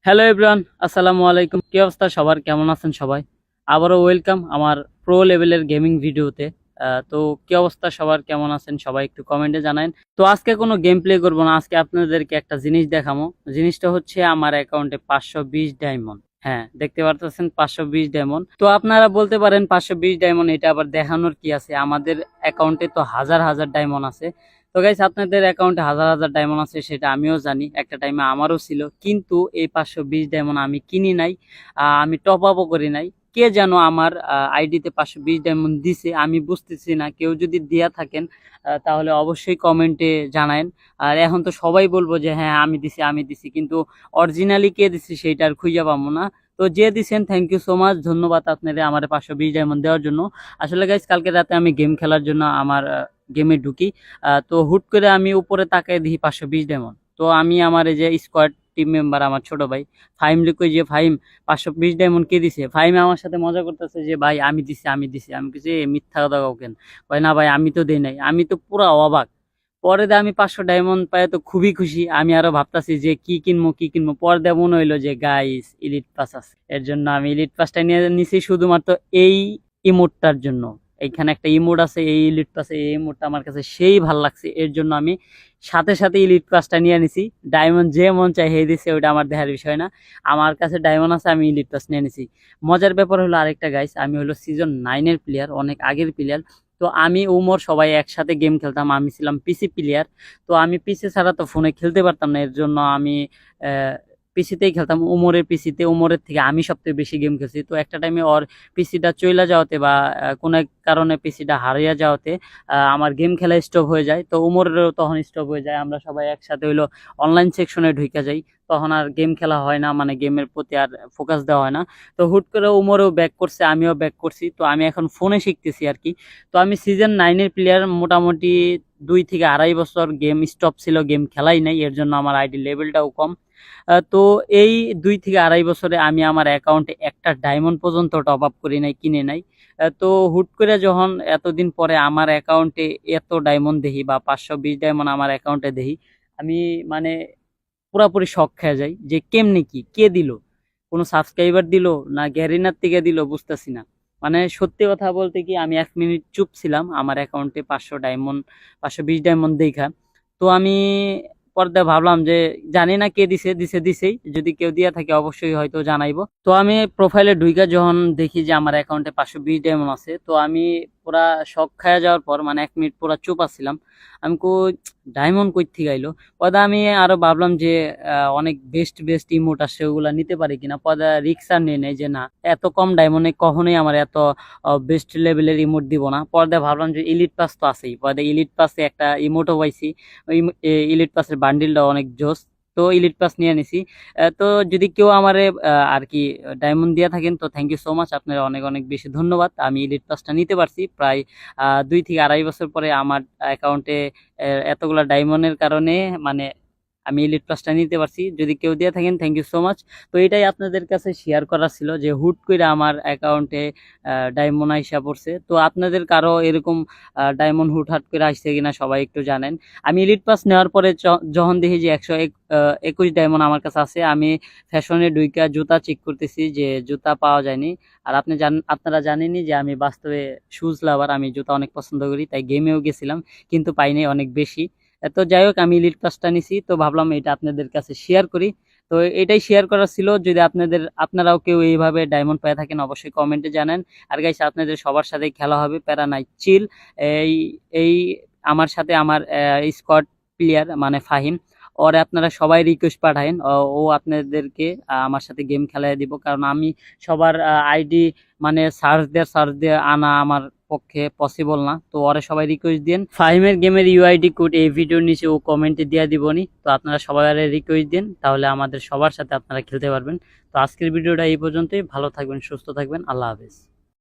Hello everyone, আসসালামু আলাইকুম। কি অবস্থা সবার, কেমন আছেন সবাই? আবারও ওয়েলকাম আমার প্রো লেভেলের গেমিং ভিডিওতে। তো কি অবস্থা সবার, কেমন আছেন সবাই একটু কমেন্টে জানান। তো আজকে কোনো গেম প্লে করবো না, আজকে আপনাদেরকে একটা জিনিস দেখাবো। জিনিসটা হচ্ছে আমার অ্যাকাউন্টে 520 ডায়মন্ড। হ্যাঁ, দেখতে পারতেছেন 520 ডায়মন্ড। তো আপনারা বলতে পারেন 520 ডায়মন্ড এটা আবার দেখানোর কি আছে? আমাদের অ্যাকাউন্টে তো হাজার হাজার ডায়মন্ড আছে। তো গাইস, আপনাদের অ্যাকাউন্টে হাজার হাজার ডায়মন্ড আছে সেটা আমিও জানি, একটা টাইমে আমারও ছিল, কিন্তু এই 520 ডায়মন্ড আমি কিনি নাই, আমি টপ আপও করি নাই। কে যেন আমার আইডিতে 520 ডায়মন্ড দিছে, আমি বুঝতেছি না। কেউ যদি দিয়া থাকেন তাহলে অবশ্যই কমেন্টে জানায়েন। আর এখন তো সবাই বলবো যে হ্যাঁ আমি দিছি আমি দিছি, কিন্তু অরিজিনালি কে দিছি সেইটা আর খুঁজে পাবো না। তো যে দিছেন থ্যাংক ইউ সো মাচ, ধন্যবাদ আপনাদের আমার 520 ডায়মন্ড দেওয়ার জন্য। আসলে গাইস, কালকে রাতে আমি গেম খেলার জন্য আমার গেমে ঢুকি। তো হুট করে আমি উপরে তাকায় দেখি 520 ডায়মন্ড। তো আমি আমার এই যে স্কোয়াড টিম মেম্বার, আমার ছোট ভাই ফাহিম লিখো, যে ফাহিম 520 ডায়মন্ড কে দিছে? ফাহিম আমার সাথে মজা করতেছে যে ভাই আমি দিছি আমি দিছি। আমি কিছু মিথ্যা কথা কাউ কেন? ভাই না ভাই, আমি তো দেই নাই। আমি তো পুরা অবাক। পরে দিয়ে আমি 500 ডায়মন্ড পাই তো খুবই খুশি। আমি আরো ভাবতাছি যে কি কিনবো কি কিনবো, পরে দিয়ে মনে হইলো যে গাইস ইলিট পাস আছে, এর জন্য আমি ইলিট পাসটা নিয়ে নিছি শুধুমাত্র এই ইমোটটার জন্য। এইখানে একটা ইমোট আছে, এই ইলিট পাসে এই ইমোটটা আমার কাছে সেই ভাল লাগছে, এর জন্য আমি সাথে সাথে ইলিট পাসটা নিয়ে নিছি। ডায়মন্ড যে মন চাই হে দিছে, ওটা আমার দেখার বিষয় না। আমার কাছে ডায়মন্ড আছে, আমি ইলিট পাস নিয়ে নিছি। মজার ব্যাপার হলো আরেকটা গাইস, আমি হলো সিজন 9-এর প্লেয়ার, অনেক আগের প্লেয়ার। তো আমি উমর সবাই একসাথে গেম খেলতাম, আমি ছিলাম পিসি প্লেয়ার। তো আমি পিসি ছাড়া তো ফোনে খেলতে পারতাম না, এর জন্য আমি পিসিতেই খেলতাম। উমরের পিসিতে, উমরের থেকে আমি সবথেকে বেশি গেম খেলছি। তো একটা টাইমে ওর পিসিটা চইলা যাওয়াতে বা কোনো এক কারণে পিসিটা হারিয়ে যাওয়াতে আমার গেম খেলা স্টপ হয়ে যায়। তো উমরেরও তখন স্টপ হয়ে যায়, আমরা সবাই একসাথে হইলো অনলাইন সেকশনে ঢুকে যাই। তখন আর গেম খেলা হয় না, মানে গেমের প্রতি আর ফোকাস দেওয়া হয় না। তো হুট করে উমরও ব্যাক করছে, আমিও ব্যাক করছি। তো আমি এখন ফোনে শিখতেছি আর কি। তো আমি সিজন 9-এর প্লেয়ার, মোটামুটি 2 থেকে আড়াই বছর গেম স্টপ ছিল, গেম খেলাই নাই, এর জন্য আমার আইডি লেভেলটাও কম। তো এই 2 থেকে আড়াই বছরে আমি আমার অ্যাকাউন্টে একটা ডায়মন্ড পর্যন্ত টপ আপ করি নাই, কিনে নাই। তো হুট করে যখন এতদিন পরে আমার অ্যাকাউন্টে এত ডায়মন্ড দেখি বা 520 ডায়মন্ড আমার অ্যাকাউন্টে দেখি, আমি মানে পুরাপুরি শক খেয়ে যাই যে কেমনে কি, কে দিল? কোনো সাবস্ক্রাইবার দিল না গ্যারিনার থেকে দিল, বুঝতেছি না। মানে সত্যি কথা বলতে কি, আমি 1 মিনিট চুপ ছিলাম আমার অ্যাকাউন্টে 520 ডায়মন্ড দেখা। তো আমি পর্দায় ভাবলাম যে জানি না কে দিছে, দিছে দিছেই, যদি কেউ দিয়া থাকে অবশ্যই হয়তো জানাইবো। তো আমি প্রোফাইলে ঢুইকা যখন দেখি যে আমার অ্যাকাউন্টে 520 ডায়মন্ড আছে, তো আমি পুরা শক খায়া যাওয়ার পর মানে 1 মিনিট পুরা চুপ আসছিলাম। আমি ডায়মন্ড কই থেকে আইলো? পরে আমি আরো ভাবলাম যে অনেক বেস্ট বেস্ট ইমোট আসছে, ওগুলা নিতে পারি কিনা। পরে রিক্স আর নিয়ে নেই যে না, এত কম ডায়মন্ডে কখনোই আমার এত বেস্ট লেভেলের ইমোট দিব না। পরে ভাবলাম যে ইলিট পাস তো আছেই, পরে ইলিট পাসে একটা ইমোটও পাইছি। ওই ইলিট পাসের বান্ডিলটা অনেক জোস। তো ইলিট পাস নিয়ে নিছি। তো যদি কেউ আমারে আর কি ডায়মন্ড দিয়ে থাকেন তো থ্যাংক ইউ সো মাচ, আপনারা অনেক অনেক বেশি ধন্যবাদ। আমি ইলিট পাসটা নিতে পারছি প্রায় 2 থেকে আড়াই বছর পরে আমার অ্যাকাউন্টে এতগুলা ডায়মন্ডের কারণে, মানে আমি ইলিট পাসটা নিতে পারছি। যদি কেউ দিয়ে থাকেন থ্যাংক ইউ সো মাচ। তো এটাই আপনাদের কাছে শেয়ার করার ছিল যে হুট করে আমার অ্যাকাউন্টে ডায়মন্ড আইসা পড়ছে। তো আপনাদের কারো এরকম ডায়মন্ড হুটহাট করে আসছে কিনা সবাই একটু জানেন। আমি ইলিট পাস নেওয়ার পরে যখন দেখি যে 121 ডায়মন্ড আমার কাছে আছে, আমি ফ্যাশনে ঢুইকা জুতা চেক করতেছি যে জুতা পাওয়া যায়নি। আর আপনারা জানেনই যে আমি বাস্তবে শুজ লাভার, আমি জুতা অনেক পছন্দ করি, তাই গেমেও গেছিলাম কিন্তু পাইনি অনেক বেশি। তো যাই হোক, আমি ইলিট পাসটা নিছি, তো ভাবলাম এটা আপনাদের কাছে শেয়ার করি। তো এটাই শেয়ার করার ছিল। যদি আপনারাও কেউ এইভাবে ডায়মন্ড পেয়ে থাকেন অবশ্যই কমেন্টে জানান। আর গাইস, আপনাদের সবার সাথেই খেলা হবে, প্যারা নাই, চিল। এই এই আমার সাথে আমার স্কোয়াড প্লেয়ার মানে ফাহিম, ওরে আপনারা সবাই রিকোয়েস্ট পাঠায়েন, ও আপনাদেরকে আমার সাথে গেম খেলায় দিব। কারণ আমি সবার আইডি মানে সার্চ দিয়ে আনা আমার পক্ষে পসিবল না। তো ওরা সবাই রিকোয়েস্ট দেন, ফাহিমের গেমের ইউআইডি কোড এই ভিডিওর নিচে ও কমেন্টে দিয়ে দিবনি। তো আপনারা সবাই রিকোয়েস্ট দেন, তাহলে আমাদের সবার সাথে আপনারা খেলতে পারবেন। তো আজকের ভিডিওটা এই পর্যন্তই। ভালো থাকবেন, সুস্থ থাকবেন, আল্লাহ হাফেজ।